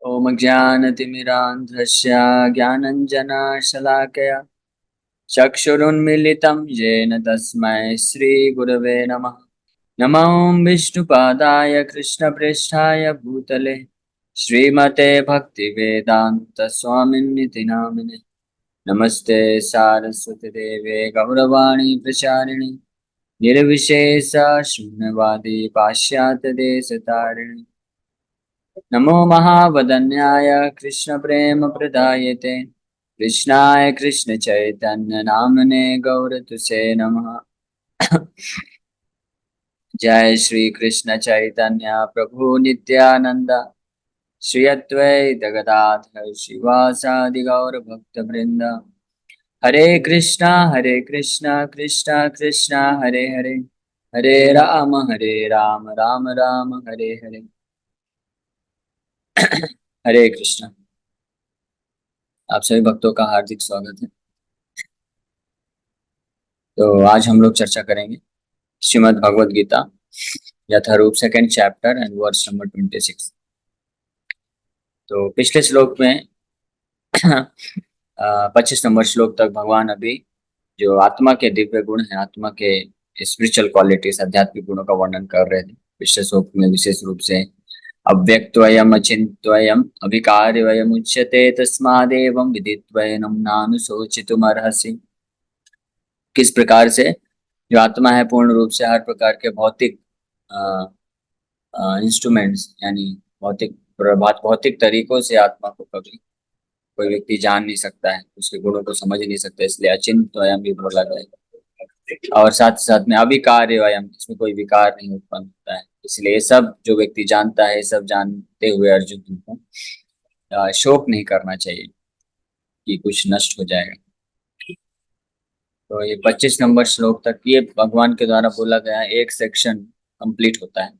ॐ ज्ञानतिमिरान्धस्य ज्ञानञ्जनशलाकया चक्षुरुन्मीलितं येन तस्मै श्रीगुरवे नमः। नमो विष्णुपादाय कृष्णप्रेष्ठाय भूतले श्रीमते भक्तिवेदान्तस्वामिन्निति नामिने। नमस्ते सारस्वतीदेवे गौरवाणी प्रचारिणि निर्विशेष शून्यवादी पाश्चात्यदेशतारिणि। नमो महावदन्याय कृष्णप्रेमप्रदायते कृष्णाय कृष्णचैतन्यनाम्ने गौरतुसे नमः। जय श्री कृष्ण चैतन्य प्रभु नित्यानंद श्री अद्वैत गदाधर शिवासादि गौर भक्त वृंद। हरे कृष्णा कृष्णा कृष्णा हरे हरे, हरे राम राम राम हरे हरे। हरे कृष्णा। आप सभी भक्तों का हार्दिक स्वागत है। तो आज हम लोग चर्चा करेंगे Srimad Bhagavad Gita Yatharup second chapter and verse number 26। तो पिछले श्लोक में 25 नंबर श्लोक तक भगवान अभी जो आत्मा के दिव्य गुण है, आत्मा के स्पिरिचुअल क्वालिटीज, आध्यात्मिक गुणों का वर्णन कर रहे थे। पिछले श्लोक में विशेष रूप से अव्यक्तवयम् अचिन्त्यवयम् अविकार्यवयम् उच्यते तस्मादेवं विदित्वैनं नानुशोचितुमर्हसि। किस प्रकार से जो आत्मा है पूर्ण रूप से हर प्रकार के भौतिक इंस्ट्रूमेंट्स यानी भौतिक तरीकों से आत्मा को कभी कोई व्यक्ति जान नहीं सकता है, उसके गुणों को समझ नहीं सकता, इसलिए अचिंत्य वयम भी बोला गया। और साथ साथ में अविकार्य वयम, इसमें कोई विकार नहीं उत्पन्न होता है, इसलिए ये सब जो व्यक्ति जानता है, सब जानते हुए अर्जुन को शोक नहीं करना चाहिए कि कुछ नष्ट हो जाएगा। तो ये 25 नंबर श्लोक तक ये भगवान के द्वारा बोला गया एक सेक्शन कंप्लीट होता है।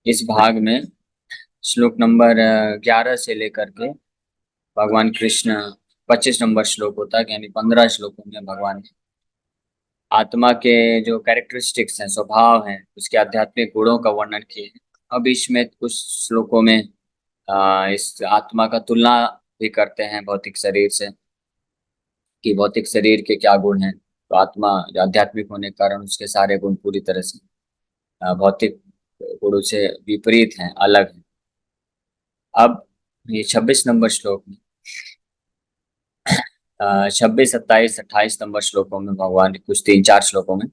इस भाग में श्लोक नंबर 11 से लेकर के भगवान कृष्ण 25 नंबर श्लोक होता है, यानी 15 श्लोकों में भगवान ने आत्मा के जो कैरेक्टरिस्टिक्स हैं, स्वभाव हैं, उसके आध्यात्मिक गुणों का वर्णन किए हैं। अब इसमें कुछ श्लोकों में इस आत्मा का तुलना भी करते हैं भौतिक शरीर से कि भौतिक शरीर के क्या गुण हैं। तो आत्मा जो आध्यात्मिक होने के कारण उसके सारे गुण पूरी तरह से भौतिक गुणों से विपरीत हैं, अलग हैं। अब ये 26 नंबर श्लोक में 26, 27, 28 नंबर श्लोकों में भगवान कुछ 3-4 श्लोकों में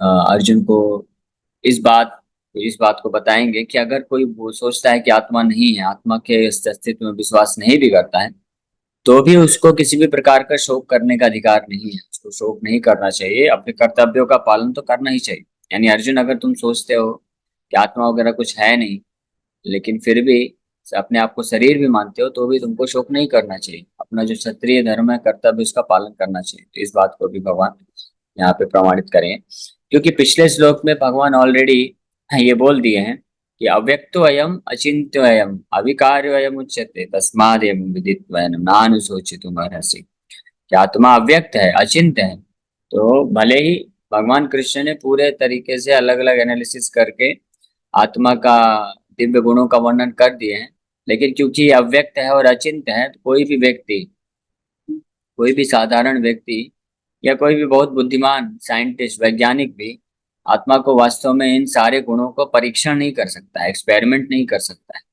अर्जुन को इस बात इस बात को बताएंगे कि अगर कोई वो सोचता है कि आत्मा नहीं है, आत्मा के इस अस्तित्व में विश्वास नहीं भी करता है, तो भी उसको किसी भी प्रकार का शोक करने का अधिकार नहीं है। उसको शोक नहीं करना चाहिए, अपने कर्तव्यों का पालन तो करना ही चाहिए। यानी अर्जुन, अगर तुम सोचते हो कि आत्मा वगैरह कुछ है नहीं, लेकिन फिर भी अपने आप को शरीर भी मानते हो, तो भी तुमको शोक नहीं करना चाहिए। अपना जो क्षत्रिय धर्म है, कर्तव्य, उसका पालन करना चाहिए। तो इस बात को भी भगवान यहाँ पे प्रमाणित करें, क्योंकि पिछले श्लोक में भगवान ऑलरेडी ये बोल दिए हैं कि अव्यक्तो अयम अचिंत्यो अयम अविकार्यो अयम उच्यते तस्मादेव विदित्वैनं नानुशोचितुमर्हसि। कि आत्मा अव्यक्त है, अचिंत्य है। तो भले ही भगवान कृष्ण ने पूरे तरीके से अलग अलग एनालिसिस करके आत्मा का दिव्य गुणों का वर्णन कर दिए हैं, लेकिन क्योंकि ये अव्यक्त है और अचिंत्य है, तो कोई भी साधारण व्यक्ति या कोई भी बहुत बुद्धिमान साइंटिस्ट, वैज्ञानिक भी आत्मा को वास्तव में इन सारे गुणों को परीक्षण नहीं कर सकता है, एक्सपेरिमेंट नहीं कर सकता है।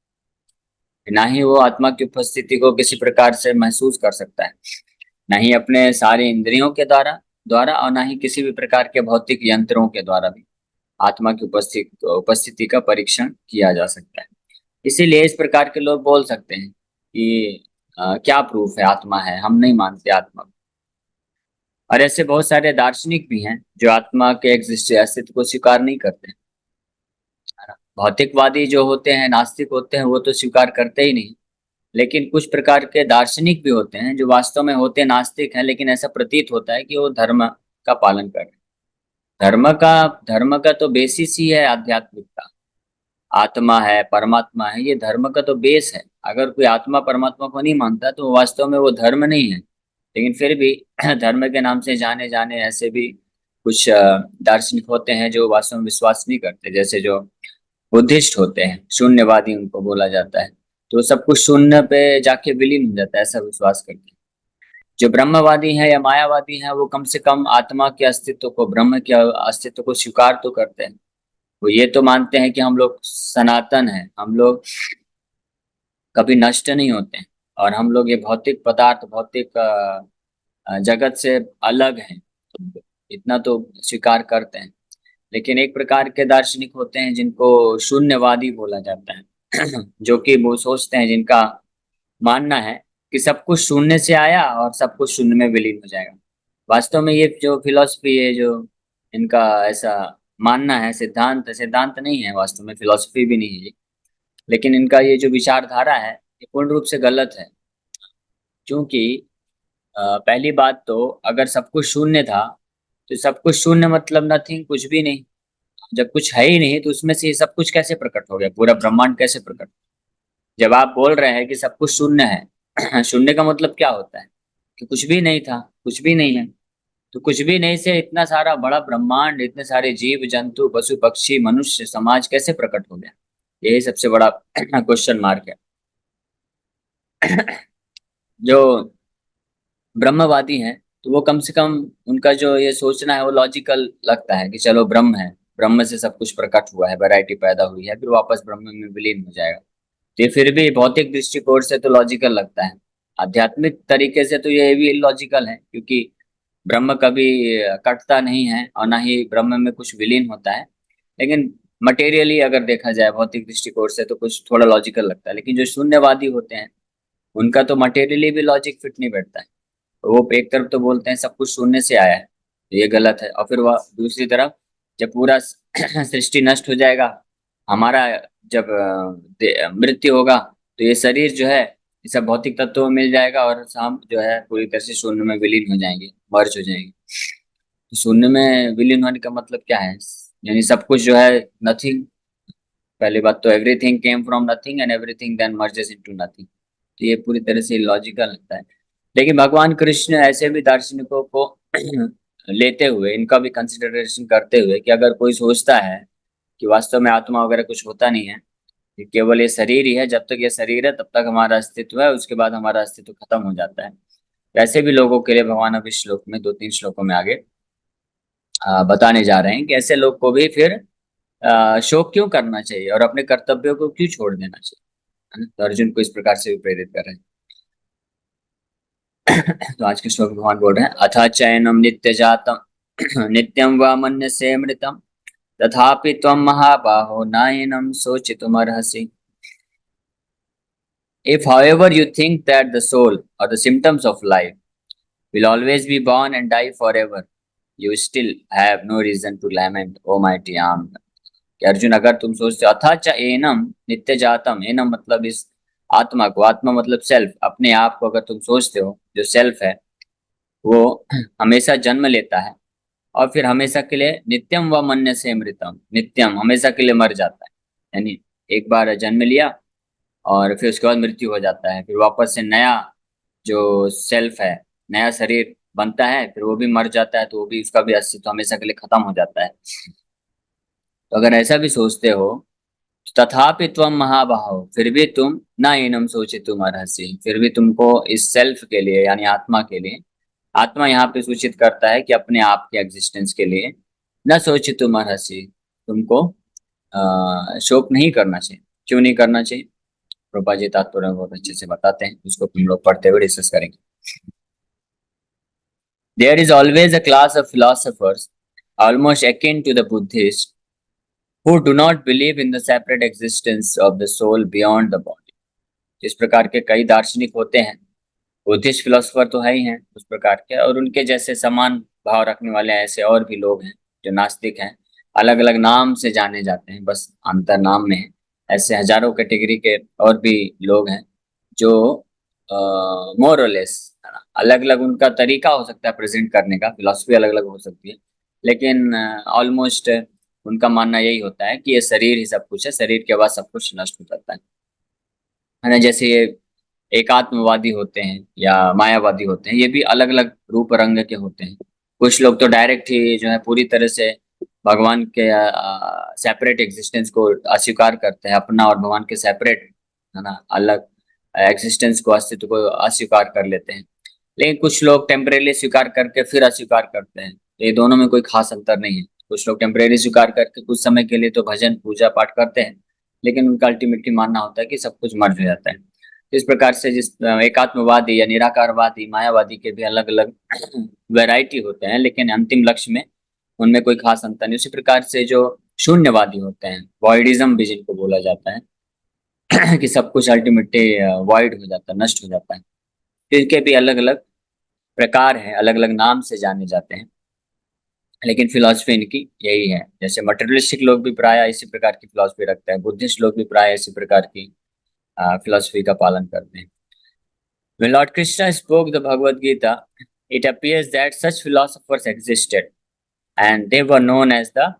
ना ही वो आत्मा की उपस्थिति को किसी प्रकार से महसूस कर सकता है, ना ही अपने सारे इंद्रियों के द्वारा द्वारा और ना ही किसी भी प्रकार के भौतिक यंत्रों के द्वारा भी आत्मा की उपस्थिति का परीक्षण किया जा सकता है। इसीलिए इस प्रकार के लोग बोल सकते हैं कि क्या प्रूफ है आत्मा है, हम नहीं मानते आत्मा को। और ऐसे बहुत सारे दार्शनिक भी हैं जो आत्मा के अस्तित्व को स्वीकार नहीं करते हैं, है ना। भौतिकवादी जो होते हैं, नास्तिक होते हैं, वो तो स्वीकार करते ही नहीं। लेकिन कुछ प्रकार के दार्शनिक भी होते हैं जो वास्तव में होते नास्तिक हैं, लेकिन ऐसा प्रतीत होता है कि वो धर्म का पालन कर रहे हैं। धर्म का तो बेसिस ही है आध्यात्मिकता। आत्मा है, परमात्मा है, ये धर्म का तो बेस है। अगर कोई आत्मा परमात्मा को नहीं मानता तो वास्तव में वो धर्म नहीं है। लेकिन फिर भी धर्म के नाम से जाने जाने ऐसे भी कुछ दार्शनिक होते हैं जो वास्तव में विश्वास नहीं करते, जैसे जो बुद्धिस्ट होते हैं, शून्यवादी उनको बोला जाता है। तो सब कुछ शून्य पे जाके विलीन हो जाता है, ऐसा विश्वास करते हैं। जो ब्रह्मवादी हैं या मायावादी हैं वो कम से कम आत्मा के अस्तित्व को, ब्रह्म के अस्तित्व को स्वीकार तो करते हैं। वो ये तो मानते हैं कि हम लोग सनातन हैं, हम लोग कभी नष्ट नहीं होते हैं, और हम लोग ये भौतिक पदार्थ, भौतिक जगत से अलग हैं, तो इतना तो स्वीकार करते हैं। लेकिन एक प्रकार के दार्शनिक होते हैं जिनको शून्यवादी बोला जाता है जो कि वो सोचते हैं, जिनका मानना है कि सब कुछ शून्य से आया और सब कुछ शून्य में विलीन हो जाएगा। वास्तव में ये जो फिलॉसफी है, जो इनका ऐसा मानना है, सिद्धांत सिद्धांत नहीं है, वास्तव में फिलॉसफी भी नहीं है, लेकिन इनका ये जो विचारधारा है ये पूर्ण रूप से गलत है। क्योंकि पहली बात तो अगर सब कुछ शून्य था तो सब कुछ शून्य मतलब नथिंग, कुछ भी नहीं। जब कुछ है ही नहीं तो उसमें से ये सब कुछ कैसे प्रकट हो गया, पूरा ब्रह्मांड कैसे प्रकट। जब आप बोल रहे हैं कि सब कुछ शून्य है शून्य का मतलब क्या होता है कि कुछ भी नहीं था, कुछ भी नहीं है। तो कुछ भी नहीं से इतना सारा बड़ा ब्रह्मांड, इतने सारे जीव जंतु, पशु पक्षी, मनुष्य समाज कैसे प्रकट हो गया, यही सबसे बड़ा क्वेश्चन मार्क है। जो ब्रह्मवादी हैं तो वो कम से कम, उनका जो ये सोचना है वो लॉजिकल लगता है कि चलो ब्रह्म है, ब्रह्म से सब कुछ प्रकट हुआ है, वैरायटी पैदा हुई है, फिर वापस ब्रह्म में विलीन हो जाएगा। तो ये फिर भी भौतिक दृष्टिकोण से तो लॉजिकल लगता है। आध्यात्मिक तरीके से तो ये भी इलॉजिकल है, क्योंकि ब्रह्म कभी कटता नहीं है और ना ही ब्रह्म में कुछ विलीन होता है। लेकिन मटेरियली अगर देखा जाए भौतिक दृष्टिकोण से तो कुछ थोड़ा लॉजिकल लगता है, लेकिन जो शून्यवादी होते हैं उनका तो मटेरियली भी लॉजिक फिट नहीं बैठता है। वो एक तरफ तो बोलते हैं सब कुछ शून्य से आया है, तो ये गलत है, और फिर वह दूसरी तरफ जब पूरा सृष्टि नष्ट हो जाएगा, हमारा जब मृत्यु होगा, तो ये शरीर जो है ये सब भौतिक तत्वों में मिल जाएगा और हम जो है पूरी तरह से शून्य में विलीन हो जाएंगे, मर्ज हो जाएंगे। तो शून्य में विलीन होने का मतलब क्या है, यानी सब कुछ जो है नथिंग। पहली बात तो everything came from nothing and everything then merges into nothing. तो ये पूरी तरह से लॉजिकल लगता है। लेकिन भगवान कृष्ण ऐसे भी दार्शनिकों को लेते हुए, इनका भी कंसिडरेशन करते हुए कि अगर कोई सोचता है कि वास्तव में आत्मा वगैरह कुछ होता नहीं है, ये केवल ये शरीर ही है, जब तक ये शरीर है तब तक हमारा अस्तित्व है, उसके बाद हमारा अस्तित्व खत्म हो जाता है। वैसे भी लोगों के लिए भगवान अभी श्लोक में, 2-3 श्लोकों में आगे बताने जा रहे हैं कि ऐसे लोग को भी फिर शोक क्यों करना चाहिए और अपने कर्तव्यों को क्यों छोड़ देना चाहिए, है ना? तो अर्जुन को इस प्रकार से भी प्रेरित कर रहे हैं। तो आज के श्लोक में भगवान बोल रहे हैं, अथा चैनम नित्य जातम नित्यम व मन्यसे मृतम तथापि त्वं महाबाहो नायनम शोचितुमर्हसि। If, however, you think that the soul or the symptoms of life will always be born and die forever, you still have no reason to lament, O mighty armed। कि अर्जुन, अगर तुम सोचते हो अथाच एनम नित्य जातम, एनम मतलब इस आत्मा को, आत्मा मतलब सेल्फ, अपने आप को अगर तुम सोचते हो, जो सेल्फ है वो हमेशा जन्म लेता है और फिर हमेशा के लिए नित्यम व मन्य से मृतम, नित्यम हमेशा के लिए मर जाता है, यानी एक बार जन्म लिया और फिर उसके बाद मृत्यु हो जाता है, फिर वापस से नया जो सेल्फ है, नया शरीर बनता है, फिर वो भी मर जाता है, तो वो भी, उसका भी अस्तित्व हमेशा के लिए खत्म हो जाता है। तो अगर ऐसा भी सोचते हो, तथापि त्वम महाबाहो, फिर भी तुम ना इनम सोचितुम अर्हसि, फिर भी तुमको इस सेल्फ के लिए यानी आत्मा के लिए, आत्मा यहाँ पे सूचित करता है कि अपने आप के एग्जिस्टेंस के लिए, न सोचितुम अर्हसि, तुमको शोक नहीं करना चाहिए। क्यों नहीं करना चाहिए, रूपा जी तात्पर्य बहुत अच्छे से बताते हैं, उसको तुम लोग पढ़ते हुए डिस्कस करेंगे। There is always a class of philosophers, almost akin to the Buddhists, who do not believe in the separate existence of the soul beyond the body। इस प्रकार के कई दार्शनिक होते हैं, बुद्धिस्ट फिलोसफर तो है ही हैं उस प्रकार के, और उनके जैसे समान भाव रखने वाले ऐसे और भी लोग हैं जो नास्तिक हैं, अलग अलग नाम से जाने जाते हैं, बस अंतर नाम में है। ऐसे हजारों कैटेगरी के और भी लोग हैं जो मोर और लेस, अलग अलग उनका तरीका हो सकता है प्रेजेंट करने का, फिलॉसफी अलग अलग हो सकती है, लेकिन ऑलमोस्ट उनका मानना यही होता है कि ये शरीर ही सब कुछ है, शरीर के बाद सब कुछ नष्ट हो जाता है ना। जैसे ये एकात्मवादी होते हैं या मायावादी होते हैं, ये भी अलग अलग रूप रंग के होते हैं। कुछ लोग तो डायरेक्ट ही जो है पूरी तरह से भगवान के सेपरेट एग्जिस्टेंस को अस्वीकार करते हैं, अपना और भगवान के सेपरेट, है ना, अलग एग्जिस्टेंस को, अस्तित्व को अस्वीकार कर लेते हैं। लेकिन कुछ लोग टेम्परेली स्वीकार करके फिर अस्वीकार करते हैं, तो ये दोनों में कोई खास अंतर नहीं है। कुछ लोग टेम्परेरी स्वीकार करके कुछ समय के लिए तो भजन पूजा पाठ करते हैं, लेकिन उनका अल्टीमेटली मानना होता है कि सब कुछ मर्ज हो जाता है। इस प्रकार से जिस एकात्मवादी या निराकारवादी मायावादी के भी अलग अलग वैरायटी होते हैं, लेकिन अंतिम लक्ष्य में उनमें कोई खास अंतर नहीं। उसी प्रकार से जो शून्यवादी होते हैं, वॉइडिज्म भी जिनको बोला जाता है कि सब कुछ अल्टीमेटली वॉइड हो जाता है, नष्ट हो जाता है। तो इनके भी अलग अलग प्रकार हैं, अलग अलग नाम से जाने जाते हैं, लेकिन फिलॉसफी इनकी यही है। जैसे मटेरियलिस्टिक लोग भी प्राय इसी प्रकार की फिलॉसफी रखते हैं, बुद्धिस्ट लोग भी प्राय इसी प्रकार की फिलॉसफी का पालन करते हैं। When Lord Krishna spoke the Bhagavad Gita, it appears that such philosophers existed, and they were known as the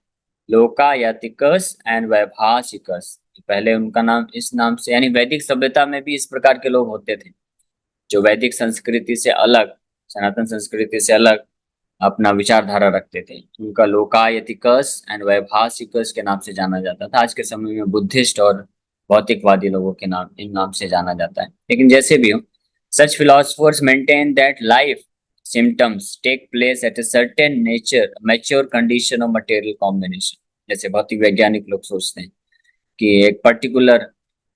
Lokayatikas and Vaibhashikas. पहले उनका नाम इस नाम से, यानी वैदिक सभ्यता में भी इस प्रकार के लोग होते थे जो वैदिक संस्कृति से अलग, सनातन संस्कृति से अलग अपना विचारधारा रखते थे। उनका लोकायतिकस एंड वैभाषिकस के नाम से जाना जाता था। आज के समय में बुद्धिस्ट और भौतिकवादी लोगों के नाम, इन नाम से जाना जाता है। लेकिन जैसे भी हो, such philosophers maintain that life symptoms take place at a certain nature mature condition of material combination। जैसे भौतिक वैज्ञानिक लोग सोचते हैं कि एक पर्टिकुलर,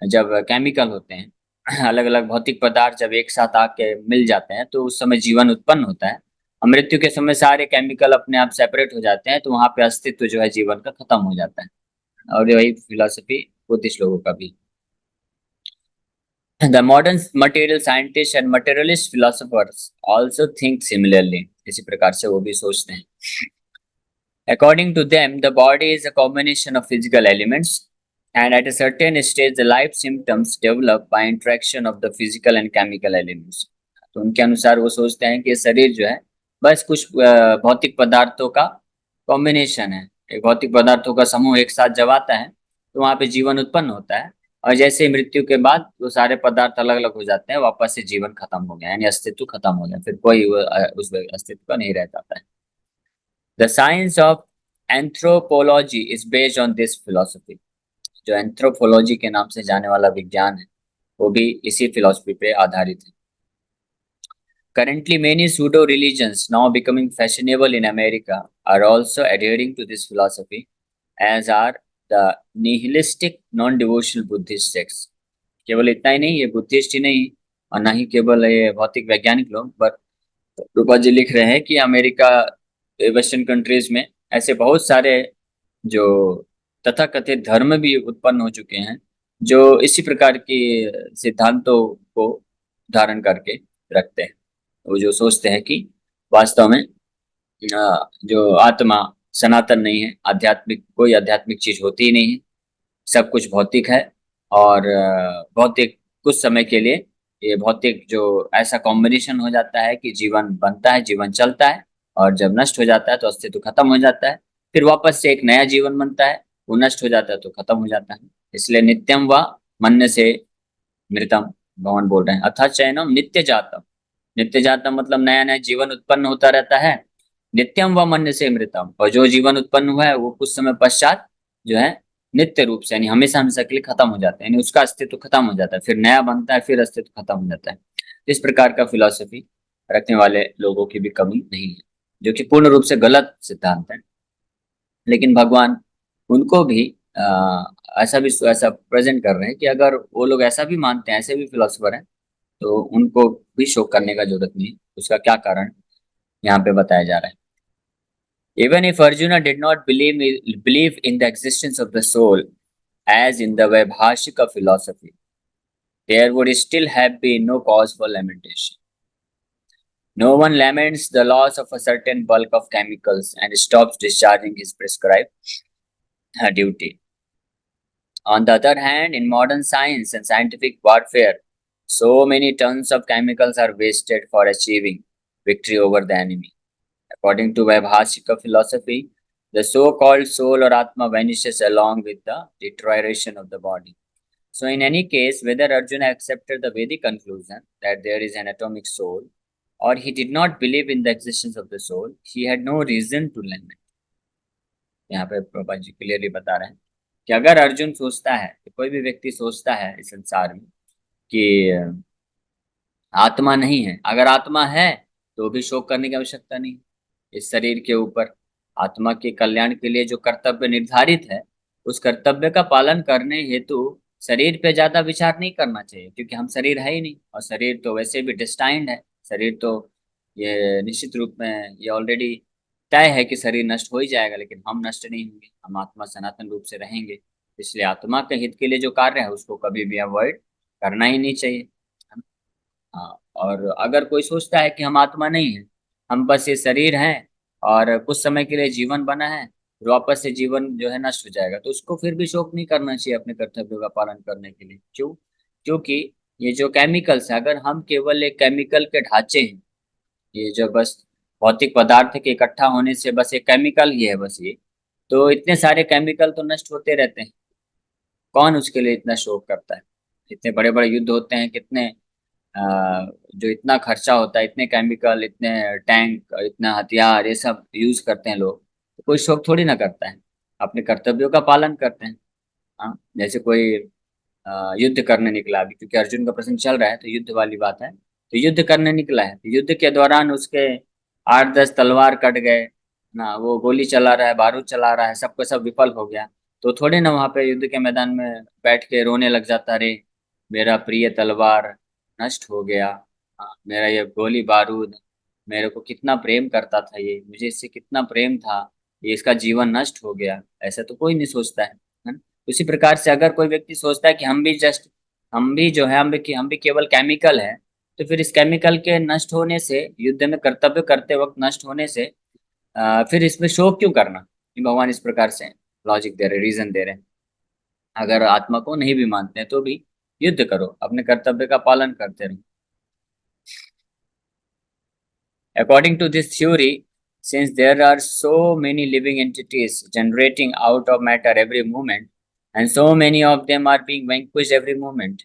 जब केमिकल होते हैं अलग अलग भौतिक पदार्थ जब एक साथ आके मिल जाते हैं तो उस समय जीवन उत्पन्न होता है। और मृत्यु के समय सारे केमिकल अपने आप सेपरेट हो जाते हैं, तो वहां पे अस्तित्व जो है जीवन का खत्म हो जाता है। और वही फिलॉसफी बुद्धिस्ट लोगों का भी। The modern material scientists and materialist philosophers also think similarly। इसी प्रकार से वो भी सोचते हैं। According to them, the body is a combination of physical elements, and at a certain stage, the life symptoms develop by interaction of the physical and chemical elements। तो उनके अनुसार वो सोचते हैं कि शरीर जो है बस कुछ भौतिक पदार्थों का कॉम्बिनेशन है। एक भौतिक पदार्थों का समूह एक साथ जब आता है तो वहाँ पे जीवन उत्पन्न होता है, और जैसे ही मृत्यु के बाद वो सारे पदार्थ अलग अलग हो जाते हैं, वापस से जीवन खत्म हो गया, यानी अस्तित्व खत्म हो गया, फिर कोई उस अस्तित्व का नहीं रह जाता है। The science of anthropology is based on this philosophy. जो एंथ्रोपोलॉजी के नाम से जाने वाला विज्ञान है वो भी इसी फिलोसफी पे आधारित है। Currently, many pseudo religions now becoming fashionable in America are also adhering to this philosophy, as are the nihilistic non-devotional Buddhist sects। केवल इतना ही नहीं, ये बुद्धिस्ट ही नहीं और ना ही केवल ये भौतिक वैज्ञानिक लोग, पर रूपा जी लिख रहे हैं कि अमेरिका, वेस्टर्न कंट्रीज में ऐसे बहुत सारे जो तथाकथित धर्म भी उत्पन्न हो चुके हैं जो इसी प्रकार की सिद्धांतों को धारण करके रखते हैं। वो जो सोचते हैं कि वास्तव में जो आत्मा सनातन नहीं है, आध्यात्मिक कोई आध्यात्मिक चीज होती ही नहीं है, सब कुछ भौतिक है। और भौतिक कुछ समय के लिए, ये भौतिक जो ऐसा कॉम्बिनेशन हो जाता है कि जीवन बनता है, जीवन चलता है, और जब नष्ट हो जाता है तो अस्तित्व खत्म हो जाता है। फिर वापस से एक नया जीवन बनता है, वो नष्ट हो जाता है तो खत्म हो जाता है। इसलिए नित्यम व मन्य से मृतम, भगवान बोल रहे हैं। अथा चयनम नित्य जातम। नित्य जातम मतलब नया नया जीवन उत्पन्न होता रहता है। नित्यम व मन्य से मृतम, और जो जीवन उत्पन्न हुआ है वो कुछ समय पश्चात जो है नित्य रूप से, यानी हमेशा हमेशा के लिए खत्म हो जाता है, यानी उसका अस्तित्व खत्म हो जाता है, फिर नया बनता है, फिर अस्तित्व खत्म हो जाता है। इस प्रकार का फिलॉसफी रखने वाले लोगों की भी कमी नहीं है, जो कि पूर्ण रूप से गलत सिद्धांत है। लेकिन भगवान उनको भी ऐसा भी ऐसा प्रेजेंट कर रहे हैं कि अगर वो लोग ऐसा भी मानते हैं, ऐसे भी फिलोसफर हैं, तो उनको भी शोक करने का जरूरत नहीं है। उसका क्या कारण यहाँ पे बताया जा रहा है। Even if Arjuna did not believe in the existence of the soul, as in the Vaibhashika philosophy, there would still have been no cause for lamentation. No one laments the loss of a certain bulk of chemicals and stops discharging his prescribed duty. On the other hand, in modern science and scientific warfare, so many tons of chemicals are wasted for achieving victory over the enemy. According to Vaibhashika philosophy, the so-called soul or Atma vanishes along with the deterioration of the body. So in any case, whether Arjuna accepted the Vedic conclusion that there is an atomic soul, or he did not believe in the existence of the soul, he had no reason to lament। यहाँ पे Prabhupada ji clearly बता रहे हैं कि अगर अर्जुन सोचता है, कोई भी व्यक्ति सोचता है इस संसार में कि आत्मा नहीं है। अगर आत्मा है तो भी शोक करने की आवश्यकता नहीं इस शरीर के ऊपर। आत्मा के कल्याण के लिए जो कर्तव्य निर्धारित है, उस कर्तव्य का पालन करने हेतु शरीर पे ज्यादा विचार नहीं करना चाहिए, क्योंकि हम शरीर है ही नहीं, और शरीर तो वैसे भी डिस्टाइंड है। शरीर तो ये निश्चित रूप में ये ऑलरेडी तय है कि शरीर नष्ट हो ही जाएगा, लेकिन हम नष्ट नहीं होंगे, हम आत्मा सनातन रूप से रहेंगे। इसलिए आत्मा के हित के लिए जो कार्य है उसको कभी भी अवॉइड करना ही नहीं चाहिए। हाँ, और अगर कोई सोचता है कि हम आत्मा नहीं है, हम बस ये शरीर हैं और कुछ समय के लिए जीवन बना है, फिर वापस से जीवन जो है नष्ट हो जाएगा, तो उसको फिर भी शोक नहीं करना चाहिए अपने कर्तव्यों का पालन करने के लिए। क्यों? क्योंकि ये जो केमिकल्स है, अगर हम केवल एक केमिकल के ढांचे हैं, ये जो बस भौतिक पदार्थ के इकट्ठा होने से बस एक केमिकल ही है बस ये, तो इतने सारे केमिकल तो नष्ट होते रहते हैं। कौन उसके लिए इतना शोक करता है? इतने बड़े बड़े युद्ध होते हैं, कितने अ, जो इतना खर्चा होता है, इतने केमिकल, इतने टैंक, इतना हथियार, ये सब यूज करते हैं लोग, तो कोई शौक थोड़ी ना करता है, अपने कर्तव्यों का पालन करते हैं। हाँ, जैसे कोई युद्ध करने निकला अभी, क्योंकि अर्जुन का प्रसंग चल रहा है तो युद्ध वाली बात है, तो युद्ध करने निकला है, तो युद्ध के दौरान उसके 8-10 तलवार कट गए ना, वो गोली चला रहा है, बारूद चला रहा है, सबका सब विफल हो गया, तो थोड़े ना वहां पे युद्ध के मैदान में बैठ के रोने लग जाता, रे मेरा प्रिय तलवार नष्ट हो गया। हाँ, मेरा ये गोली बारूद, मेरे को कितना प्रेम करता था, ये मुझे इससे कितना प्रेम था, ये इसका जीवन नष्ट हो गया, ऐसा तो कोई नहीं सोचता है ना? उसी प्रकार से अगर कोई व्यक्ति सोचता है कि हम भी जो है, हम भी केवल केमिकल है, तो फिर इस केमिकल के नष्ट होने से, युद्ध में कर्तव्य करते वक्त नष्ट होने से फिर इसमें शोक क्यों करना? कि भगवान इस प्रकार से लॉजिक दे रहे, रीजन दे रहे हैं। अगर आत्मा को नहीं भी मानते हैं तो भी युद्ध करो, अपने कर्तव्य का पालन करते रहो। According to this theory, since there are so many living entities generating out of matter every moment, and so many of them are being vanquished every moment,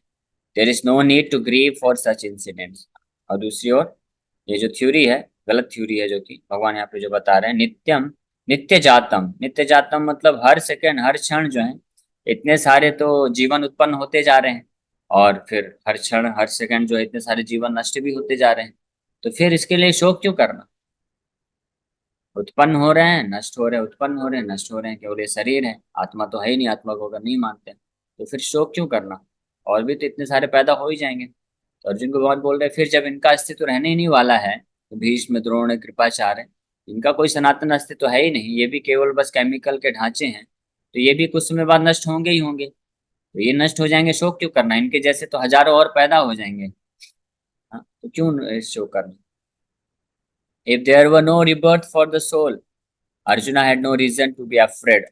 there is no need to grieve for such incidents. और दूसरी ओर ये जो theory है, गलत theory है, जो कि भगवान यहाँ पे जो बता रहे हैं, नित्यम नित्य जातम, नित्य जातम मतलब हर सेकंड हर क्षण जो है, इतने सारे तो जीवन उत्पन्न होते जा रहे हैं, और फिर हर क्षण हर सेकंड जो है इतने सारे जीवन नष्ट भी होते जा रहे हैं, तो फिर इसके लिए शोक क्यों करना? उत्पन्न हो रहे हैं, नष्ट हो रहे हैं, उत्पन्न हो रहे हैं, नष्ट हो रहे हैं, केवल ये शरीर है, आत्मा तो है ही नहीं। आत्मा को अगर नहीं मानते हैं, तो फिर शोक क्यों करना? और भी तो इतने सारे पैदा हो ही जाएंगे। तो अर्जुन को भगवान बोल रहे हैं, फिर जब इनका अस्तित्व रहने ही नहीं वाला है, तो भीष्म, द्रोण, कृपाचार्य, इनका कोई सनातन अस्तित्व है ही नहीं, ये भी केवल बस केमिकल के ढांचे हैं, तो ये भी कुछ समय बाद नष्ट होंगे ही होंगे। तो ये नष्ट हो जाएंगे, शोक क्यों करना? इनके जैसे तो हजारों और पैदा हो जाएंगे। हाँ, तो क्यों शोक करना? If there were no rebirth for the soul, Arjuna had no reason to be afraid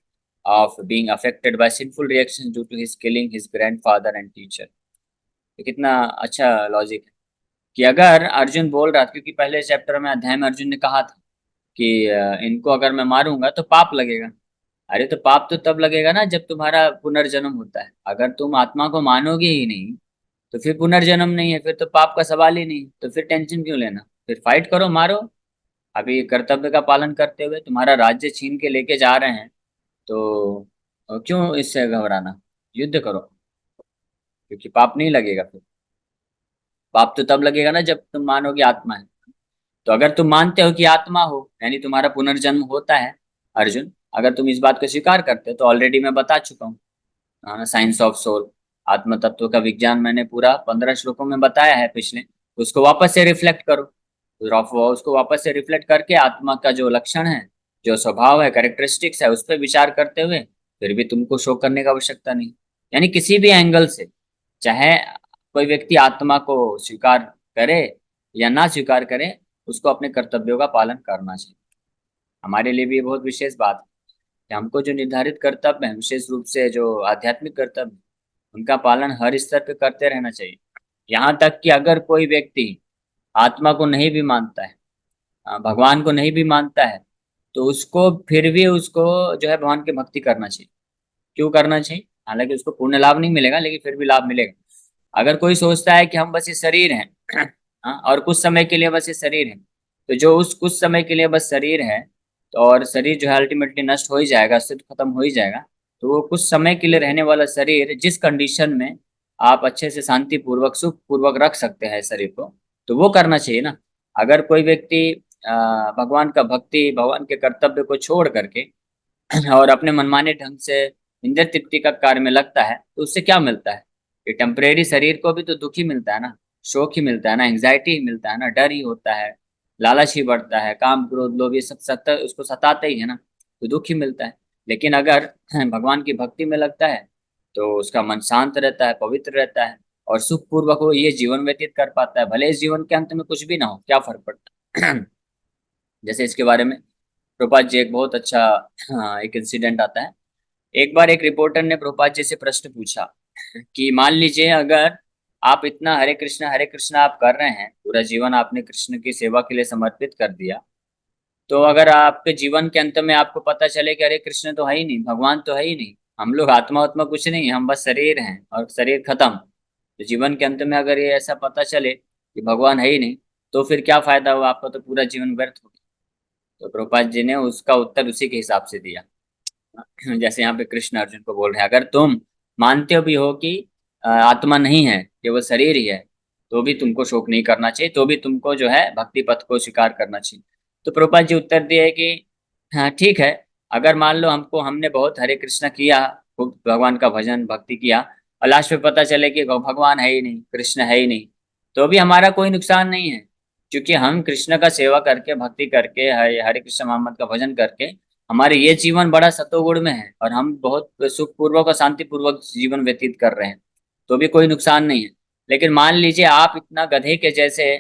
of being affected by sinful reactions due to his killing his grandfather and teacher. ये कितना अच्छा लॉजिक है कि अगर अर्जुन बोल रहा था, क्योंकि पहले चैप्टर में, अध्याय में अर्जुन ने कहा था कि इनको अगर मैं मारूंगा तो पाप लगेगा। अरे तो पाप तो तब लगेगा ना जब तुम्हारा पुनर्जन्म होता है। अगर तुम आत्मा को मानोगे ही नहीं, तो फिर पुनर्जन्म नहीं है, फिर तो पाप का सवाल ही नहीं, तो फिर टेंशन क्यों लेना? फिर फाइट करो, मारो। अभी कर्तव्य का पालन करते हुए तुम्हारा राज्य छीन के लेके जा रहे हैं, तो क्यों इससे घबराना? युद्ध करो, क्योंकि पाप नहीं लगेगा फिर। पाप तो तब लगेगा ना जब तुम मानोगे आत्मा है। तो अगर तुम मानते हो कि आत्मा हो, यानी तुम्हारा पुनर्जन्म होता है अर्जुन, अगर तुम इस बात को स्वीकार करते हो, तो ऑलरेडी मैं बता चुका हूँ साइंस ऑफ सोल, आत्म तत्व का विज्ञान मैंने पूरा 15 श्लोकों में बताया है पिछले। उसको वापस से रिफ्लेक्ट करो, तो उसको वापस से रिफ्लेक्ट करके आत्मा का जो लक्षण है, जो स्वभाव है, कैरेक्टरिस्टिक्स है, उस पर विचार करते हुए फिर भी तुमको शोक करने का आवश्यकता नहीं। यानी किसी भी एंगल से, चाहे कोई व्यक्ति आत्मा को स्वीकार करे या ना स्वीकार करे, उसको अपने कर्तव्यों का पालन करना चाहिए। हमारे लिए भी ये बहुत विशेष बात है कि हमको जो निर्धारित कर्तव्य है, विशेष रूप से जो आध्यात्मिक कर्तव्य, उनका पालन हर स्तर पे करते रहना चाहिए। यहाँ तक कि अगर कोई व्यक्ति आत्मा को नहीं भी मानता है, भगवान को नहीं भी मानता है, तो उसको फिर भी उसको जो है भगवान की भक्ति करना चाहिए। क्यों करना चाहिए? हालांकि उसको पूर्ण लाभ नहीं मिलेगा, लेकिन फिर भी लाभ मिलेगा। अगर कोई सोचता है कि हम बस ये शरीर हैं, हाँ, और कुछ समय के लिए बस ये शरीर है, तो जो उस कुछ समय के लिए बस शरीर है, तो और शरीर जो है अल्टीमेटली नष्ट हो ही जाएगा, अस्तित्व खत्म हो ही जाएगा। तो वो कुछ समय के लिए रहने वाला शरीर जिस कंडीशन में आप अच्छे से शांति पूर्वक सुख पूर्वक रख सकते हैं शरीर को, तो वो करना चाहिए ना। अगर कोई व्यक्ति भगवान का भक्ति, भगवान के कर्तव्य को छोड़ करके और अपने मनमाने ढंग से इंद्रिय तृप्ति का कार्य में लगता है, तो उससे क्या मिलता है? ये टेम्परेरी शरीर को भी तो दुख ही मिलता है ना, शोक ही मिलता है ना, एंग्जाइटी ही मिलता है ना, डर ही होता है, लालच ही बढ़ता है, काम क्रोध लोभ ये सब उसको सताते ही है ना, तो दुख ही मिलता है। लेकिन अगर भगवान की भक्ति में लगता है तो उसका मन शांत रहता है, पवित्र रहता है, और सुख पूर्वक वो ये जीवन व्यतीत कर पाता है। भले इस जीवन के अंत में कुछ भी ना हो, क्या फर्क पड़ता है। जैसे इसके बारे में प्रभुपाद जी एक बहुत अच्छा एक इंसिडेंट आता है। एक बार एक रिपोर्टर ने प्रभुपाद जी से प्रश्न पूछा कि मान लीजिए अगर आप इतना हरे कृष्ण आप कर रहे हैं, पूरा जीवन आपने कृष्ण की सेवा के लिए समर्पित कर दिया, तो अगर आपके जीवन के अंत में आपको पता चले कि अरे कृष्ण तो है ही नहीं, भगवान तो है ही नहीं, हम लोग आत्मा उत्मा कुछ नहीं है, हम बस शरीर हैं और शरीर खत्म, तो जीवन के अंत में अगर ये ऐसा पता चले कि भगवान है ही नहीं, तो फिर क्या फायदा हुआ, आपका तो पूरा जीवन व्यर्थ हो गया। तो प्रभुपाद जी ने उसका उत्तर उसी के हिसाब से दिया। जैसे यहाँ पे कृष्ण अर्जुन को बोल रहे हैं, अगर तुम मानते हो भी हो कि आत्मा नहीं है, केवल शरीर ही है, तो भी तुमको शोक नहीं करना चाहिए, तो भी तुमको जो है भक्ति पथ को स्वीकार करना चाहिए। तो प्रभुपाद जी उत्तर दिए कि हाँ ठीक है, अगर मान लो हमने बहुत हरे कृष्ण किया, खूब भगवान का भजन भक्ति किया, और लास्ट में पता चले कि भगवान है ही नहीं, कृष्ण है ही नहीं, तो भी हमारा कोई नुकसान नहीं है। क्योंकि हम कृष्ण का सेवा करके, भक्ति करके, हरे हरे कृष्ण मोहम्मद का भजन करके हमारे ये जीवन बड़ा सतोगुण में है, और हम बहुत सुखपूर्वक और शांतिपूर्वक जीवन व्यतीत कर रहे हैं, तो भी कोई नुकसान नहीं है। लेकिन मान लीजिए आप इतना गधे के जैसे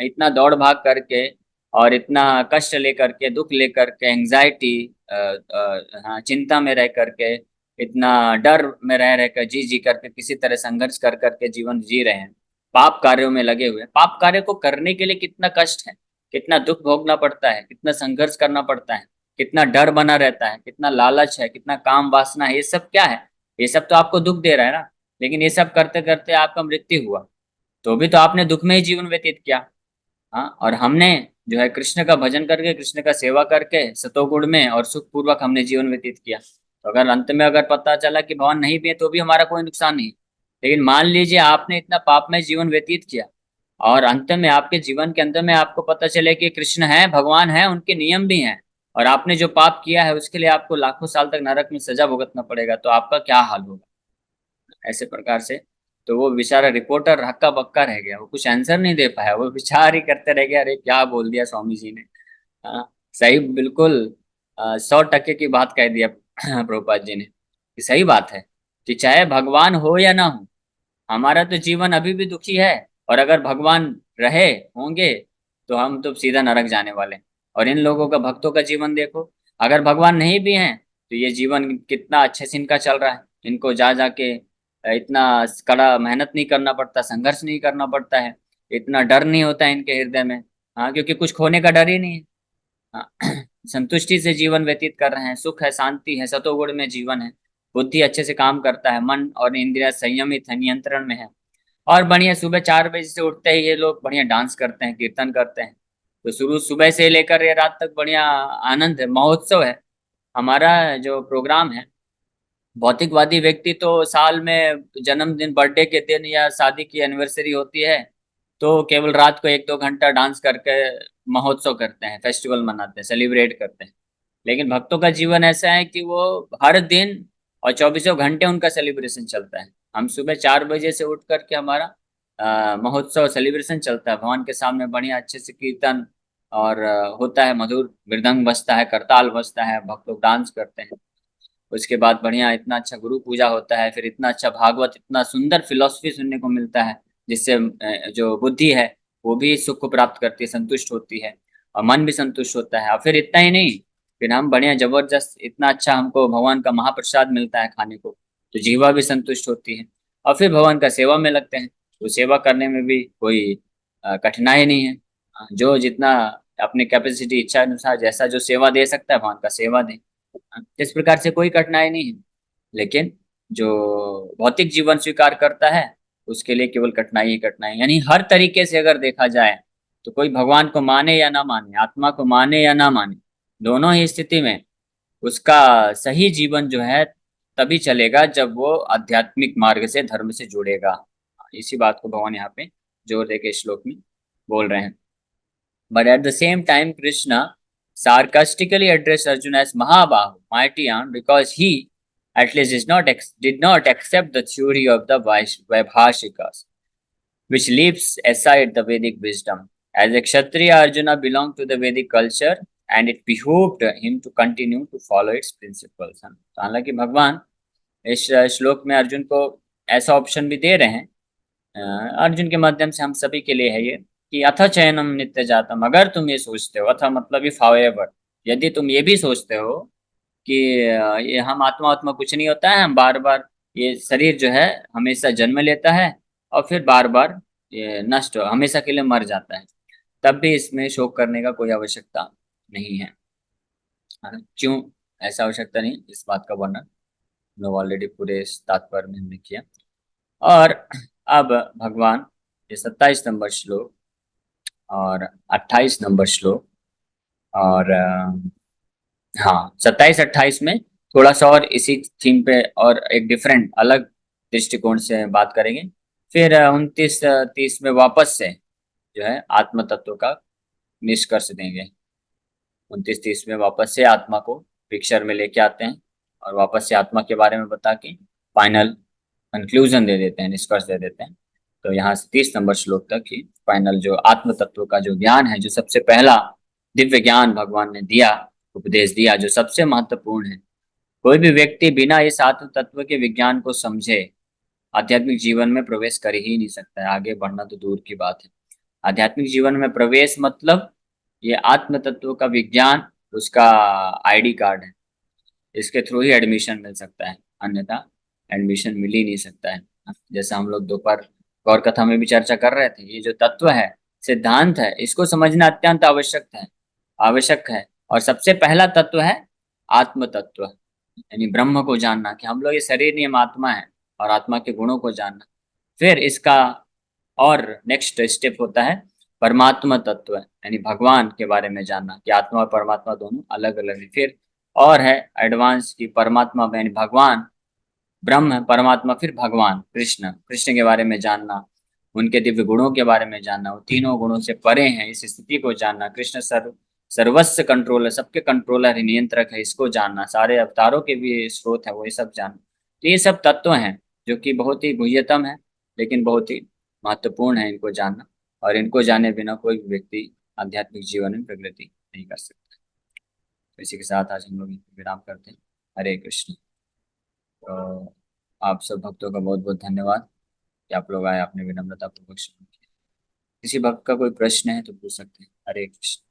इतना दौड़ भाग करके और इतना कष्ट लेकर के, दुख लेकर के, एंग्जाइटी, हाँ चिंता में रह करके, इतना डर में रह रहकर, जी जी करके, किसी तरह संघर्ष कर करके जीवन जी रहे हैं, पाप कार्यों में लगे हुए हैं। पाप कार्य को करने के लिए कितना कष्ट है, कितना दुख भोगना पड़ता है, कितना संघर्ष करना पड़ता है, कितना डर बना रहता है, कितना लालच है, कितना काम वासना है, ये सब क्या है? ये सब तो आपको दुख दे रहा है ना। लेकिन ये सब करते करते आपका मृत्यु हुआ, तो भी तो आपने दुख में ही जीवन व्यतीत किया। हाँ, और हमने जो है कृष्ण का भजन करके, कृष्ण का सेवा करके सतोगुण में और सुखपूर्वक हमने जीवन व्यतीत किया। तो अगर अंत में अगर पता चला कि भगवान नहीं भी है, तो भी हमारा कोई नुकसान नहीं। लेकिन मान लीजिए आपने इतना पापमय जीवन व्यतीत किया, और अंत में आपके जीवन के अंत में आपको पता चले कि कृष्ण है, भगवान है, उनके नियम भी हैं, और आपने जो पाप किया है उसके लिए आपको लाखों साल तक नरक में सजा भुगतना पड़ेगा, तो आपका क्या हाल होगा? ऐसे प्रकार से तो वो बेचारा रिपोर्टर हक्का बक्का रह गया, वो कुछ आंसर नहीं दे पाया, वो विचार ही करते रह गया, अरे क्या बोल दिया स्वामी जी ने। हाँ, सही बिल्कुल 100% की बात कह दिया प्रभुपाद जी ने, कि सही बात है कि चाहे भगवान हो या ना हो, हमारा तो जीवन अभी भी दुखी है, और अगर भगवान रहे होंगे तो हम तो सीधा नरक जाने वाले हैं। और इन लोगों का, भक्तों का जीवन देखो, अगर भगवान नहीं भी हैं तो ये जीवन कितना अच्छे से इनका चल रहा है, इनको जा जाके इतना कड़ा मेहनत नहीं करना पड़ता, संघर्ष नहीं करना पड़ता है, इतना डर नहीं होता है इनके हृदय में। हाँ, क्योंकि कुछ खोने का डर ही नहीं है। हाँ, संतुष्टि से जीवन व्यतीत कर रहे हैं, सुख है, शांति है, सतोगुण में जीवन है, बुद्धि अच्छे से काम करता है, मन और इंद्रिया संयमित है, नियंत्रण में है। और बढ़िया सुबह 4 बजे से उठते ही ये लोग बढ़िया डांस करते हैं, कीर्तन करते हैं, तो शुरू सुबह से लेकर ये रात तक बढ़िया आनंद है, महोत्सव है। हमारा जो प्रोग्राम है, भौतिकवादी व्यक्ति तो साल में जन्मदिन, बर्थडे के दिन या शादी की एनिवर्सरी होती है, तो केवल रात को 1-2 घंटा डांस करके महोत्सव करते हैं, फेस्टिवल मनाते हैं, सेलिब्रेट करते हैं। लेकिन भक्तों का जीवन ऐसा है कि वो हर दिन और चौबीसों घंटे उनका सेलिब्रेशन चलता है। हम सुबह 4 बजे से उठ करके हमारा महोत्सव सेलिब्रेशन चलता है, भगवान के सामने बढ़िया अच्छे से कीर्तन और होता है, मधुर मृदंग बजता है, करताल बजता है, भक्त लोग डांस करते हैं। उसके बाद बढ़िया इतना अच्छा गुरु पूजा होता है, फिर इतना अच्छा भागवत, इतना सुंदर फिलोसफी सुनने को मिलता है, जिससे जो बुद्धि है वो भी सुख को प्राप्त करती है, संतुष्ट होती है, और मन भी संतुष्ट होता है। और फिर इतना ही नहीं, फिर हम बढ़िया जबरदस्त इतना अच्छा हमको भगवान का महाप्रसाद मिलता है खाने को, तो जीवा भी संतुष्ट होती है। और फिर भगवान का सेवा में लगते हैं, तो सेवा करने में भी कोई कठिनाई नहीं है। जो जितना अपने कैपेसिटी, इच्छा अनुसार जैसा जो सेवा दे सकता है, भगवान का सेवा दे, इस प्रकार से कोई कठिनाई नहीं है। लेकिन जो भौतिक जीवन स्वीकार करता है, उसके लिए केवल कठिनाई ही कठिनाई, यानी हर तरीके से अगर देखा जाए, तो कोई भगवान को माने या ना माने, आत्मा को माने या ना माने, दोनों ही स्थिति में उसका सही जीवन जो है तभी चलेगा जब वो आध्यात्मिक मार्ग से, धर्म से जुड़ेगा। इसी बात को भगवान यहाँ पे जोर देके श्लोक में बोल रहे हैं। But at the same time, Krishna sarcastically addressed Arjuna as Mahabahu, mighty arm, because he, at least, did not accept the theory of the Vaibhashikas, which leaves aside the Vedic wisdom. As a Kshatriya, Arjuna belonged to the Vedic culture, and it behooved him to continue to follow its principles. तो हालांकि भगवान इस श्लोक में अर्जुन को ऐसा option भी दे रहे हैं, अर्जुन के माध्यम से हम सभी के लिए है ये, कि अथ चयनम नित्य जातम, अगर तुम ये सोचते हो, अथ मतलब इफ हाउएवर, यदि तुम ये भी सोचते हो कि ये हम आत्मा आत्मा कुछ नहीं होता है, हम बार बार ये शरीर जो है हमेशा जन्म लेता है और फिर बार बार ये नष्ट हमेशा के लिए मर जाता है, तब भी इसमें शोक करने का कोई आवश्यकता नहीं है। क्यों ऐसा आवश्यकता नहीं, इस बात का वर्णन लोग ऑलरेडी पूरे इस तात्पर्य में हमने किया। और अब भगवान ये 27 नंबर श्लोक और 28 नंबर श्लोक और हाँ 27-28 में थोड़ा सा और इसी थीम पे और एक डिफरेंट अलग दृष्टिकोण से बात करेंगे। फिर 29-30 में वापस से जो है आत्म तत्व का निष्कर्ष देंगे। 29-30 में वापस से आत्मा को पिक्चर में लेके आते हैं और वापस से आत्मा के बारे में बता के फाइनल कंक्लूजन दे देते हैं, निष्कर्ष दे देते हैं। तो यहाँ से 30 नंबर श्लोक तक ही फाइनल जो आत्म तत्व का जो ज्ञान है, जो सबसे पहला दिव्य ज्ञान भगवान ने दिया, उपदेश दिया, जो सबसे महत्वपूर्ण है। कोई भी व्यक्ति बिना इस आत्म तत्व के विज्ञान को समझे आध्यात्मिक जीवन में प्रवेश कर ही नहीं सकता है, आगे बढ़ना तो दूर की बात है। आध्यात्मिक जीवन में प्रवेश मतलब ये आत्म तत्व का विज्ञान, उसका आईडी कार्ड है, इसके थ्रू ही एडमिशन मिल सकता है, अन्यथा एडमिशन मिल ही नहीं सकता है। जैसा हम लोग दोपहर गौर कथा में भी चर्चा कर रहे थे, ये जो तत्व है, सिद्धांत है, इसको समझना अत्यंत आवश्यक है। और सबसे पहला तत्व है आत्म तत्व, यानी ब्रह्म को जानना, कि हम लोग ये शरीर नहीं, हम आत्मा है, और आत्मा के गुणों को जानना। फिर इसका और नेक्स्ट स्टेप होता है परमात्मा तत्व, यानी भगवान के बारे में जानना, कि आत्मा और परमात्मा दोनों अलग अलग है। फिर और है एडवांस की परमात्मा यानी भगवान, ब्रह्म है, परमात्मा, फिर भगवान कृष्ण के बारे में जानना, उनके दिव्य गुणों के बारे में जानना, वो तीनों गुणों से परे हैं, इस स्थिति को जानना। कृष्ण सर्वस्व कंट्रोलर, सबके कंट्रोलर है, नियंत्रक है, इसको जानना। सारे अवतारों के भी स्रोत है, वो ये सब जानना। तो ये सब तत्व हैं जो कि बहुत ही गुह्यतम है, लेकिन बहुत ही महत्वपूर्ण है इनको जानना। और इनको जाने बिना कोई भी व्यक्ति आध्यात्मिक जीवन में प्रगति नहीं कर सकता। तो इसी के साथ आज हम लोग विराम करते हैं। हरे कृष्ण। तो आप सब भक्तों का बहुत बहुत धन्यवाद कि आप लोग आए, आपने विनम्रता पूर्वक श्रवण किया। किसी भक्त का कोई प्रश्न है तो पूछ सकते हैं। हरे कृष्ण।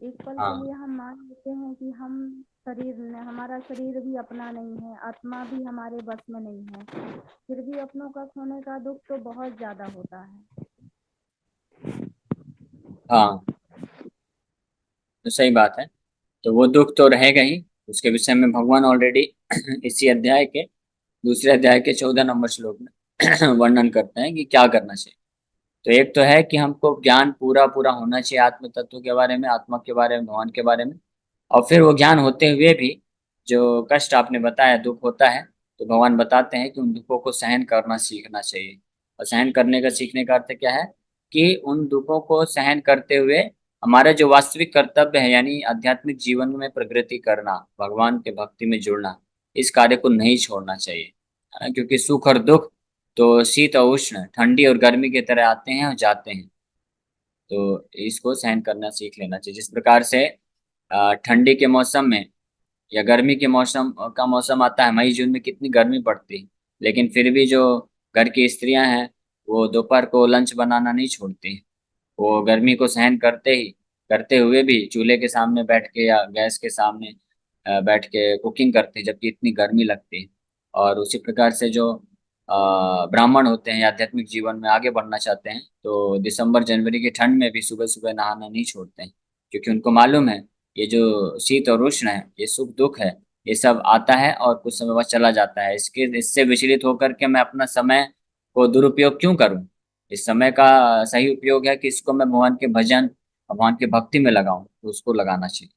एक पल के हाँ लिए हम मान लेते हैं कि हमारा शरीर भी अपना नहीं है, आत्मा भी हमारे बस में नहीं है, फिर भी अपनों का खोने का दुख तो बहुत ज्यादा होता है। हाँ, तो सही बात है। तो वो दुख तो रहेगा ही, उसके विषय में भगवान ऑलरेडी इसी अध्याय के दूसरे अध्याय के 14 नंबर श्लोक में वर्णन करते हैं कि क्या करना चाहिए। तो एक तो है कि हमको ज्ञान पूरा पूरा होना चाहिए आत्म तत्व के बारे में, आत्मा के बारे में, भगवान के बारे में। और फिर वो ज्ञान होते हुए भी जो कष्ट आपने बताया, दुख होता है, तो भगवान बताते हैं कि उन दुखों को सहन करना सीखना चाहिए। और सहन करने का, सीखने का अर्थ क्या है कि उन दुखों को सहन करते हुए हमारा जो वास्तविक कर्तव्य है, यानी आध्यात्मिक जीवन में प्रगति करना, भगवान के भक्ति में जुड़ना, इस कार्य को नहीं छोड़ना चाहिए, है ना? क्योंकि सुख और दुख तो शीत और उष्ण, ठंडी और गर्मी की तरह आते हैं और जाते हैं। तो इसको सहन करना सीख लेना चाहिए। जिस प्रकार से ठंडी के मौसम में या गर्मी के मौसम का मौसम आता है, मई जून में कितनी गर्मी पड़ती है, लेकिन फिर भी जो घर की स्त्रियां हैं वो दोपहर को लंच बनाना नहीं छोड़ती। वो गर्मी को सहन करते हुए भी चूल्हे के सामने बैठ के या गैस के सामने बैठ के कुकिंग करते हैं, जबकि इतनी गर्मी लगती है। और उसी प्रकार से जो ब्राह्मण होते हैं, आध्यात्मिक जीवन में आगे बढ़ना चाहते हैं, तो दिसंबर जनवरी की ठंड में भी सुबह सुबह नहाना नहीं छोड़ते हैं, क्योंकि उनको मालूम है ये जो शीत और उष्ण है, ये सुख दुख है, ये सब आता है और कुछ समय बाद चला जाता है। इससे विचलित होकर के मैं अपना समय को दुरुपयोग क्यों करूं? इस समय का सही उपयोग है कि इसको मैं भगवान के भजन, भगवान के भक्ति में लगाऊं, तो उसको लगाना चाहिए।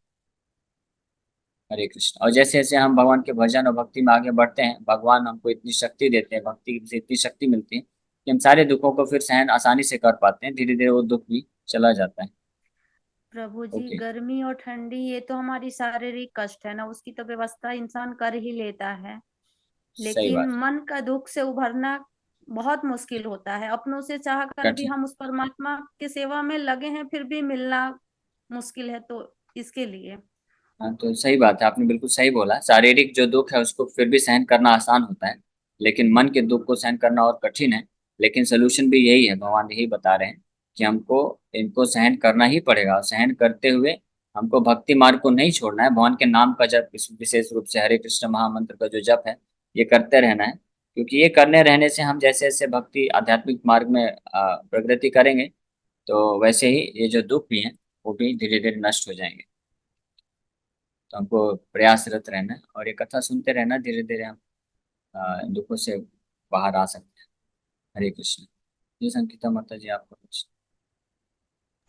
हरे कृष्ण। और जैसे जैसे हम भगवान के भजन और भक्ति में आगे बढ़ते हैं, भगवान हमको इतनी शक्ति देते हैं, भक्ति से इतनी शक्ति मिलती है कि हम सारे दुखों को फिर सहन आसानी से कर पाते हैं, धीरे धीरे वो दुख भी चला जाता है। प्रभु जी, ओके। गर्मी और ठंडी ये तो हमारी शारीरिक कष्ट है ना, उसकी तो व्यवस्था इंसान कर ही लेता है। सही लेकिन बात। मन का दुख से उभरना बहुत मुश्किल होता है। अपनों से चाह कर भी कठिन। हम उस परमात्मा की सेवा में लगे हैं, फिर भी मिलना मुश्किल है, तो इसके लिए। हाँ, तो सही बात है, आपने बिल्कुल सही बोला। शारीरिक जो दुख है उसको फिर भी सहन करना आसान होता है, लेकिन मन के दुख को सहन करना और कठिन है। लेकिन सोल्यूशन भी यही है, भगवान यही बता रहे हैं कि हमको इनको सहन करना ही पड़ेगा, और सहन करते हुए हमको भक्ति मार्ग को नहीं छोड़ना है। भगवान के नाम का जप, विशेष रूप से हरे कृष्ण महामंत्र का जो जप है, ये करते रहना है। क्योंकि ये करने रहने से हम जैसे जैसे भक्ति आध्यात्मिक मार्ग में प्रगति करेंगे, तो वैसे ही ये जो दुख भी हैं वो भी धीरे धीरे नष्ट हो जाएंगे। तो हमको प्रयासरत रहना है और ये कथा सुनते रहना, धीरे धीरे हम दुखों से बाहर आ सकते हैं। हरे कृष्ण। जी संगीता माता जी, आपको कुछ।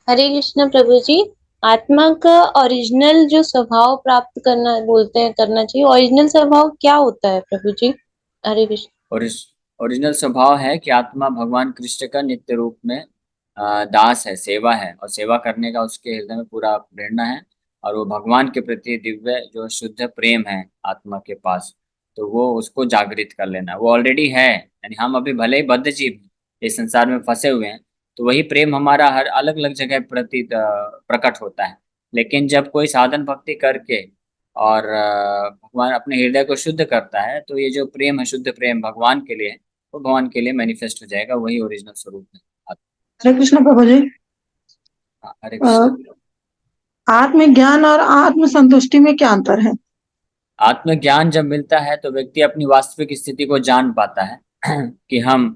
हरे कृष्ण प्रभु जी। आत्मा का ओरिजिनल जो स्वभाव प्राप्त करना बोलते हैं करना चाहिए, ओरिजिनल स्वभाव क्या होता है प्रभु जी? हरे कृष्ण। और इस ओरिजिनल स्वभाव है कि आत्मा भगवान कृष्ण का नित्य रूप में दास है, सेवा है, और सेवा करने का उसके हृदय में पूरा प्रेरणा है। और वो भगवान के प्रति दिव्य जो शुद्ध प्रेम है आत्मा के पास, तो वो उसको जागृत कर लेना, वो ऑलरेडी है। यानी हम अभी भले ही बद्ध जीव हैं, इस संसार में फंसे हुए हैं, तो वही प्रेम हमारा हर अलग अलग जगह प्रति प्रकट होता है। लेकिन जब कोई साधन भक्ति करके और भगवान अपने हृदय को शुद्ध करता है, तो ये जो प्रेम है, शुद्ध प्रेम भगवान के लिए, वो भगवान के लिए मैनिफेस्ट हो जाएगा, वही ओरिजिनल स्वरूप है। हरे कृष्ण प्रभु जी। हरे अ, कृष्ण। आत्मज्ञान और आत्म संतुष्टि में क्या अंतर है? आत्मज्ञान जब मिलता है तो व्यक्ति अपनी वास्तविक स्थिति को जान पाता है कि हम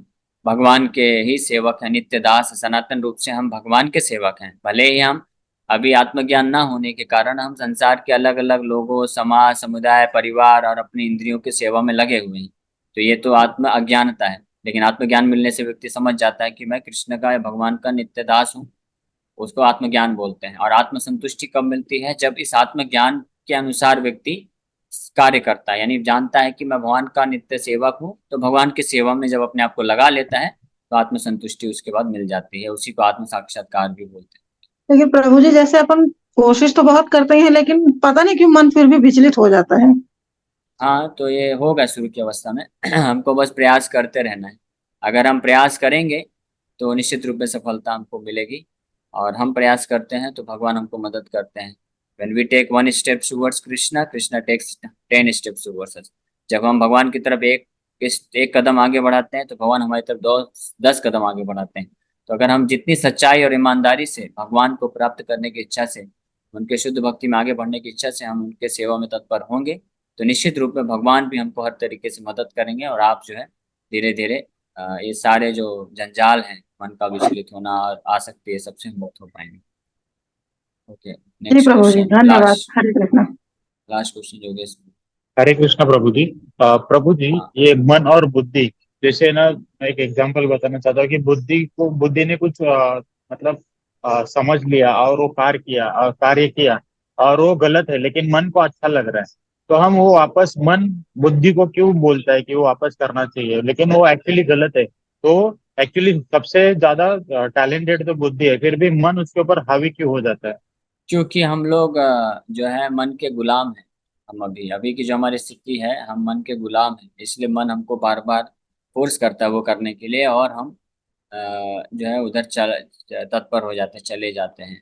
भगवान के ही सेवक हैं, नित्य दास हैं, सनातन रूप से हम भगवान के सेवक हैं। भले ही हम अभी आत्मज्ञान ना होने के कारण हम संसार के अलग अलग लोगों, समाज, समुदाय, परिवार और अपनी इंद्रियों की सेवा में लगे हुए हैं, तो ये तो आत्म अज्ञानता है। लेकिन आत्मज्ञान मिलने से व्यक्ति समझ जाता है कि मैं कृष्ण का या भगवान का नित्य दास हूँ, उसको आत्मज्ञान बोलते हैं। और आत्मसंतुष्टि कब मिलती है? जब इस आत्मज्ञान के अनुसार व्यक्ति कार्य करता है, यानी जानता है कि मैं भगवान का नित्य सेवक हूँ, तो भगवान की सेवा में जब अपने आप को लगा लेता है, तो आत्मसंतुष्टि उसके बाद मिल जाती है। उसी को आत्म साक्षात्कार भी बोलते हैं। लेकिन प्रभु जी, जैसे अपन कोशिश तो बहुत करते हैं, लेकिन पता नहीं क्यों मन फिर भी विचलित हो जाता है। हाँ, तो ये होगा शुरू की अवस्था में हमको बस प्रयास करते रहना है। अगर हम प्रयास करेंगे तो निश्चित रूप में सफलता हमको मिलेगी। और हम प्रयास करते हैं तो भगवान हमको मदद करते हैं। When we take one step towards Krishna, Krishna takes 10 steps towards us। जब हम भगवान की तरफ एक कदम आगे बढ़ाते हैं, तो भगवान हमारी तरफ 10 कदम आगे बढ़ाते हैं। तो अगर हम जितनी सच्चाई और ईमानदारी से भगवान को प्राप्त करने की इच्छा से, उनके शुद्ध भक्ति में आगे बढ़ने की इच्छा से हम उनके सेवा में तत्पर होंगे, तो निश्चित रूप में भगवान भी हमको हर तरीके से मदद करेंगे। और आप जो है धीरे धीरे ये सारे जो जंजाल हैं, मन का विचलित होना और आसक्ति, ये सबसे मुक्त हो पाएंगे। ओके। जी नेक्स्ट प्रभु जी, क्वेश्चन, धन्यवाद। Last Hare Krishna. Last question Yogesh. Hare Krishna प्रभु जी। प्रभु जी, हाँ। ये मन और बुद्धि, जैसे ना मैं एक एग्जांपल बताना चाहता हूँ कि बुद्धि ने कुछ मतलब समझ लिया और वो कार्य किया और वो गलत है, लेकिन मन को अच्छा लग रहा है। तो हम वो वापस मन बुद्धि को क्यों बोलता है कि वो वापस करना चाहिए, लेकिन वो एक्चुअली गलत है। तो एक्चुअली सबसे ज्यादा टैलेंटेड तो बुद्धि है, फिर भी मन उसके ऊपर हावी क्यों हो जाता है? क्योंकि हम लोग जो है मन के गुलाम हैं। हम अभी अभी की जो हमारी स्थिति है, हम मन के गुलाम हैं, इसलिए मन हमको बार बार फोर्स करता है वो करने के लिए, और हम जो है उधर चल तत्पर हो जाते हैं, चले जाते हैं।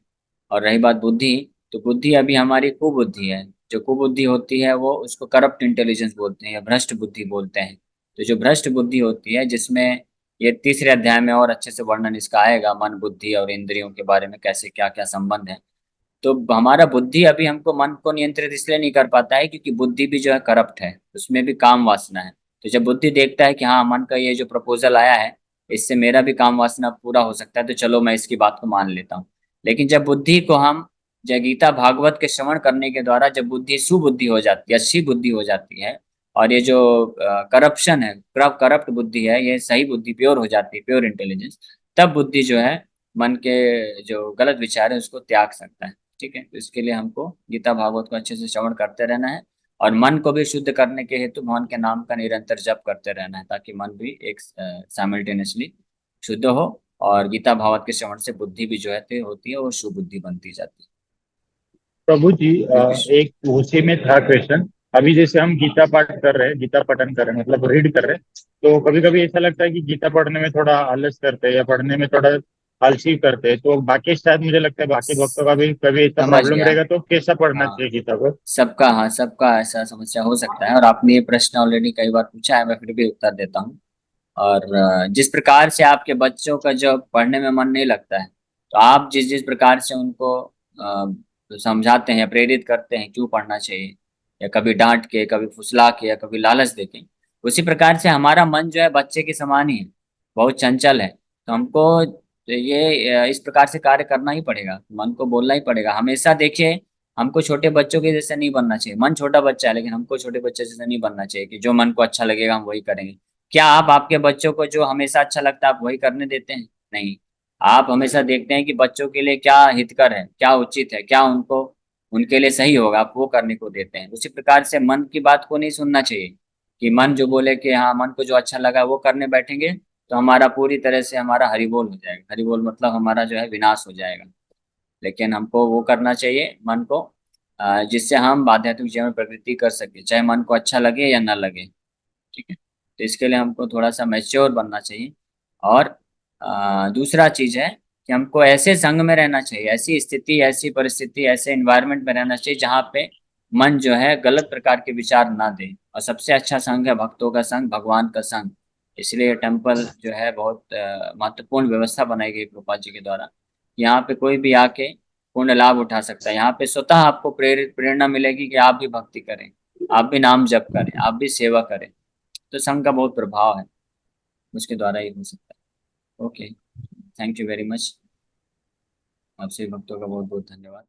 और रही बात बुद्धि, तो बुद्धि अभी हमारी कुबुद्धि है। जो कुबुद्धि होती है वो उसको करप्ट इंटेलिजेंस बोलते हैं या भ्रष्ट बुद्धि बोलते हैं। तो जो भ्रष्ट बुद्धि होती है, जिसमें ये तीसरे अध्याय में और अच्छे से वर्णन इसका आएगा, मन, बुद्धि और इंद्रियों के बारे में कैसे क्या क्या संबंध है। तो हमारा बुद्धि अभी हमको मन को नियंत्रित इसलिए नहीं कर पाता है क्योंकि बुद्धि भी जो है करप्ट है, उसमें भी काम वासना है। तो जब बुद्धि देखता है कि हाँ, मन का ये जो प्रपोजल आया है, इससे मेरा भी काम वासना पूरा हो सकता है, तो चलो मैं इसकी बात को मान लेता हूँ। लेकिन जब बुद्धि को हम जय गीता भागवत के श्रवण करने के द्वारा जब बुद्धि सुबुद्धि हो जाती है, अच्छी बुद्धि हो जाती है, और ये जो करप्शन है, करप्ट बुद्धि है, ये सही बुद्धि प्योर हो जाती है, प्योर इंटेलिजेंस, तब बुद्धि जो है मन के जो गलत विचार है उसको त्याग सकता है। ठीक है, तो इसके लिए हमको गीता भागवत को अच्छे से श्रवण करते रहना है और मन को भी शुद्ध करने के हेतु भगवान के नाम का निरंतर जप करते रहना है, ताकि मन भी एक साइमल्टेनियसली शुद्ध हो और गीता भागवत के श्रवण से बुद्धि भी जो है होती है वो सुबुद्धि बनती जाती है। प्रभु जी हरे कृष्ण। एक उसी में था क्वेश्चन। अभी जैसे हम गीता पाठ कर रहे हैं, गीता पठन कर रहे हैं, मतलब रीड कर रहे हैं, तो कभी कभी ऐसा लगता है कि गीता पढ़ने में थोड़ा आलस करते हैं या पढ़ने में थोड़ा आलसी करते हैं, तो बाकी शायद मुझे लगता है बाकी भक्तों का भी कभी ऐसा समझ प्रॉब्लम गया। रहेगा, तो कैसा पढ़ना हाँ, चाहिए गीता को? सबका, हाँ, सबका ऐसा समस्या हो सकता है और आपने ये प्रश्न ऑलरेडी कई बार पूछा है, मैं फिर भी उत्तर देता हूँ। और जिस प्रकार से आपके बच्चों का जो पढ़ने में मन नहीं लगता है, तो आप जिस जिस प्रकार से उनको समझाते हैं, प्रेरित करते हैं क्यों पढ़ना चाहिए, या कभी डांट के, कभी फुसला के, या कभी लालच देके, उसी प्रकार से हमारा मन जो है बच्चे के समान ही है, बहुत चंचल है। तो हमको ये इस प्रकार से कार्य करना ही पड़ेगा, मन को बोलना ही पड़ेगा हमेशा। देखिए, हमको छोटे बच्चों के जैसे नहीं बनना चाहिए, मन छोटा बच्चा है लेकिन हमको छोटे बच्चे जैसे नहीं बनना चाहिए कि जो मन को अच्छा लगेगा हम वही करेंगे। क्या आप आपके बच्चों को जो हमेशा अच्छा लगता है आप वही करने देते हैं? नहीं। आप हमेशा देखते हैं कि बच्चों के लिए क्या हितकर है, क्या उचित है, क्या उनको उनके लिए सही होगा, आप वो करने को देते हैं। उसी प्रकार से मन की बात को नहीं सुनना चाहिए कि मन जो बोले कि हाँ, मन को जो अच्छा लगा वो करने बैठेंगे तो हमारा पूरी तरह से हमारा हरिबोल हो जाएगा। हरिबोल मतलब हमारा जो है विनाश हो जाएगा। लेकिन हमको वो करना चाहिए मन को जिससे हम आध्यात्मिक जीवन में प्रगति कर सके, चाहे मन को अच्छा लगे या ना लगे। ठीक है, तो इसके लिए हमको थोड़ा सा मैच्योर बनना चाहिए। और दूसरा चीज है कि हमको ऐसे संग में रहना चाहिए, ऐसी स्थिति, ऐसी परिस्थिति, ऐसे एनवायरनमेंट में रहना चाहिए जहाँ पे मन जो है गलत प्रकार के विचार ना दे। और सबसे अच्छा संग है भक्तों का संग, भगवान का संग। इसलिए टेम्पल जो है बहुत महत्वपूर्ण व्यवस्था बनाई गई प्रभुपाद जी के द्वारा। यहाँ पे कोई भी आके पूर्ण लाभ उठा सकता है। यहाँ पे स्वतः आपको प्रेरणा मिलेगी कि आप भी भक्ति करें, आप भी नाम जप करें, आप भी सेवा करें। तो संघ का बहुत प्रभाव है, उसके द्वारा ही हो सकता है। Okay, thank you very much. आपसे भक्तों का बहुत बहुत धन्यवाद।